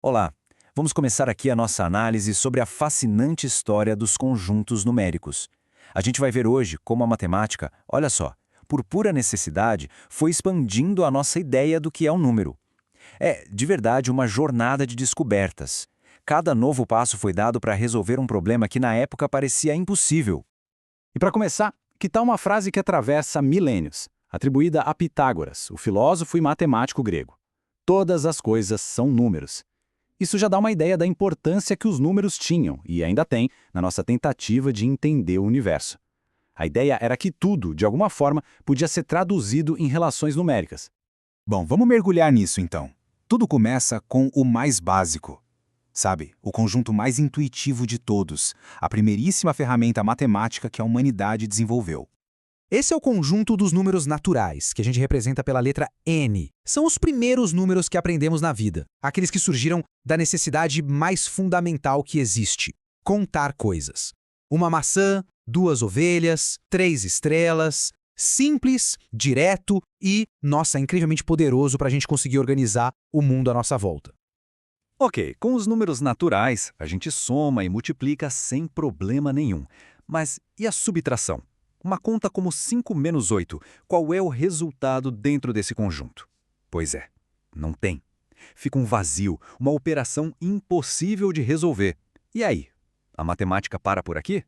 Olá, vamos começar aqui a nossa análise sobre a fascinante história dos conjuntos numéricos. A gente vai ver hoje como a matemática, olha só, por pura necessidade, foi expandindo a nossa ideia do que é um número. É, de verdade, uma jornada de descobertas. Cada novo passo foi dado para resolver um problema que na época parecia impossível. E para começar, que tal uma frase que atravessa milênios, atribuída a Pitágoras, o filósofo e matemático grego? Todas as coisas são números. Isso já dá uma ideia da importância que os números tinham, e ainda têm, na nossa tentativa de entender o universo. A ideia era que tudo, de alguma forma, podia ser traduzido em relações numéricas. Bom, vamos mergulhar nisso então. Tudo começa com o mais básico. Sabe, o conjunto mais intuitivo de todos, a primeiríssima ferramenta matemática que a humanidade desenvolveu. Esse é o conjunto dos números naturais, que a gente representa pela letra N. São os primeiros números que aprendemos na vida, aqueles que surgiram da necessidade mais fundamental que existe: contar coisas. Uma maçã, duas ovelhas, três estrelas. Simples, direto e, nossa, incrivelmente poderoso para a gente conseguir organizar o mundo à nossa volta. Ok, com os números naturais, a gente soma e multiplica sem problema nenhum. Mas e a subtração? Uma conta como 5 menos 8, qual é o resultado dentro desse conjunto? Pois é, não tem. Fica um vazio, uma operação impossível de resolver. E aí, a matemática para por aqui?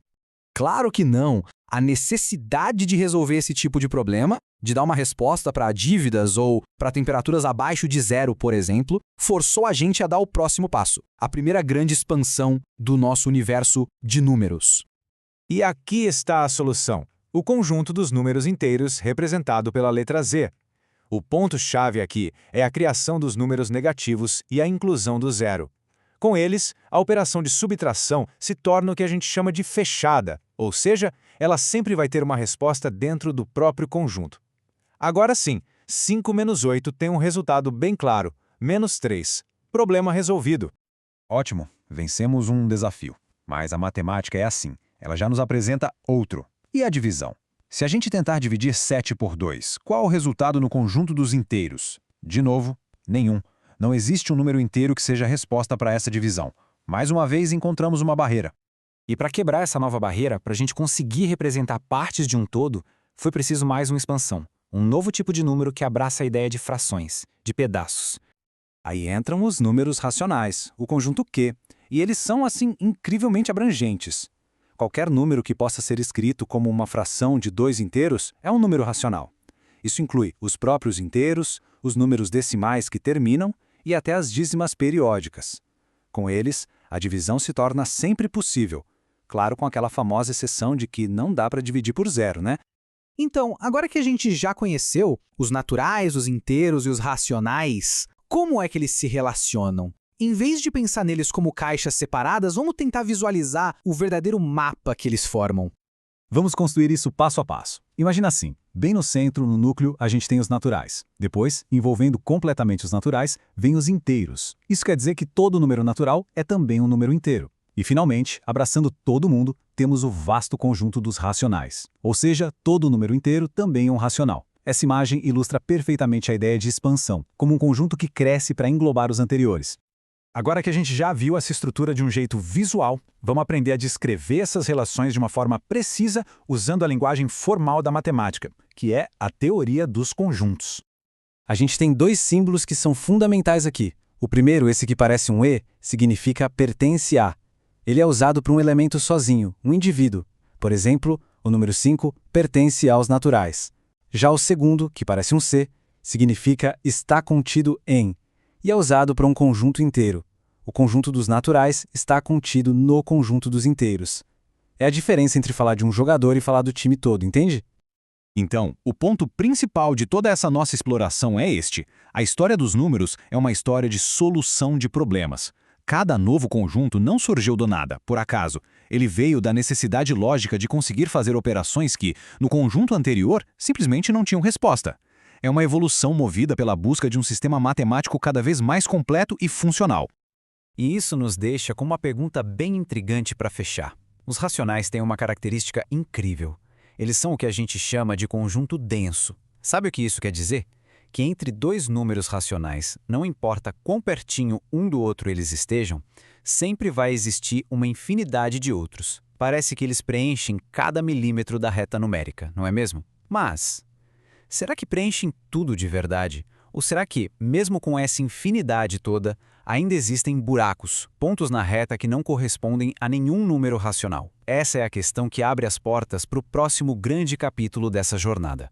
Claro que não! A necessidade de resolver esse tipo de problema, de dar uma resposta para dívidas ou para temperaturas abaixo de zero, por exemplo, forçou a gente a dar o próximo passo, a primeira grande expansão do nosso universo de números. E aqui está a solução: o conjunto dos números inteiros representado pela letra Z. O ponto-chave aqui é a criação dos números negativos e a inclusão do zero. Com eles, a operação de subtração se torna o que a gente chama de fechada, ou seja, ela sempre vai ter uma resposta dentro do próprio conjunto. Agora sim, 5 menos 8 tem um resultado bem claro, menos 3. Problema resolvido. Ótimo, vencemos um desafio. Mas a matemática é assim, ela já nos apresenta outro. E a divisão? Se a gente tentar dividir 7 por 2, qual o resultado no conjunto dos inteiros? De novo, nenhum. Não existe um número inteiro que seja a resposta para essa divisão. Mais uma vez, encontramos uma barreira. E para quebrar essa nova barreira, para a gente conseguir representar partes de um todo, foi preciso mais uma expansão. Um novo tipo de número que abraça a ideia de frações, de pedaços. Aí entram os números racionais, o conjunto Q, e eles são, assim, incrivelmente abrangentes. Qualquer número que possa ser escrito como uma fração de dois inteiros é um número racional. Isso inclui os próprios inteiros, os números decimais que terminam e até as dízimas periódicas. Com eles, a divisão se torna sempre possível, claro, com aquela famosa exceção de que não dá para dividir por zero, né? Então, agora que a gente já conheceu os naturais, os inteiros e os racionais, como é que eles se relacionam? Em vez de pensar neles como caixas separadas, vamos tentar visualizar o verdadeiro mapa que eles formam. Vamos construir isso passo a passo. Imagina assim, bem no centro, no núcleo, a gente tem os naturais. Depois, envolvendo completamente os naturais, vem os inteiros. Isso quer dizer que todo número natural é também um número inteiro. E, finalmente, abraçando todo mundo, temos o vasto conjunto dos racionais. Ou seja, todo número inteiro também é um racional. Essa imagem ilustra perfeitamente a ideia de expansão, como um conjunto que cresce para englobar os anteriores. Agora que a gente já viu essa estrutura de um jeito visual, vamos aprender a descrever essas relações de uma forma precisa usando a linguagem formal da matemática, que é a teoria dos conjuntos. A gente tem dois símbolos que são fundamentais aqui. O primeiro, esse que parece um E, significa pertence a. Ele é usado para um elemento sozinho, um indivíduo. Por exemplo, o número 5 pertence aos naturais. Já o segundo, que parece um C, significa está contido em, e é usado para um conjunto inteiro. O conjunto dos naturais está contido no conjunto dos inteiros. É a diferença entre falar de um jogador e falar do time todo, entende? Então, o ponto principal de toda essa nossa exploração é este. A história dos números é uma história de solução de problemas. Cada novo conjunto não surgiu do nada, por acaso. Ele veio da necessidade lógica de conseguir fazer operações que, no conjunto anterior, simplesmente não tinham resposta. É uma evolução movida pela busca de um sistema matemático cada vez mais completo e funcional. E isso nos deixa com uma pergunta bem intrigante para fechar. Os racionais têm uma característica incrível. Eles são o que a gente chama de conjunto denso. Sabe o que isso quer dizer? que entre dois números racionais, não importa quão pertinho um do outro eles estejam, sempre vai existir uma infinidade de outros. Parece que eles preenchem cada milímetro da reta numérica, não é mesmo? Mas, será que preenchem tudo de verdade? Ou será que, mesmo com essa infinidade toda, ainda existem buracos, pontos na reta que não correspondem a nenhum número racional? Essa é a questão que abre as portas para o próximo grande capítulo dessa jornada.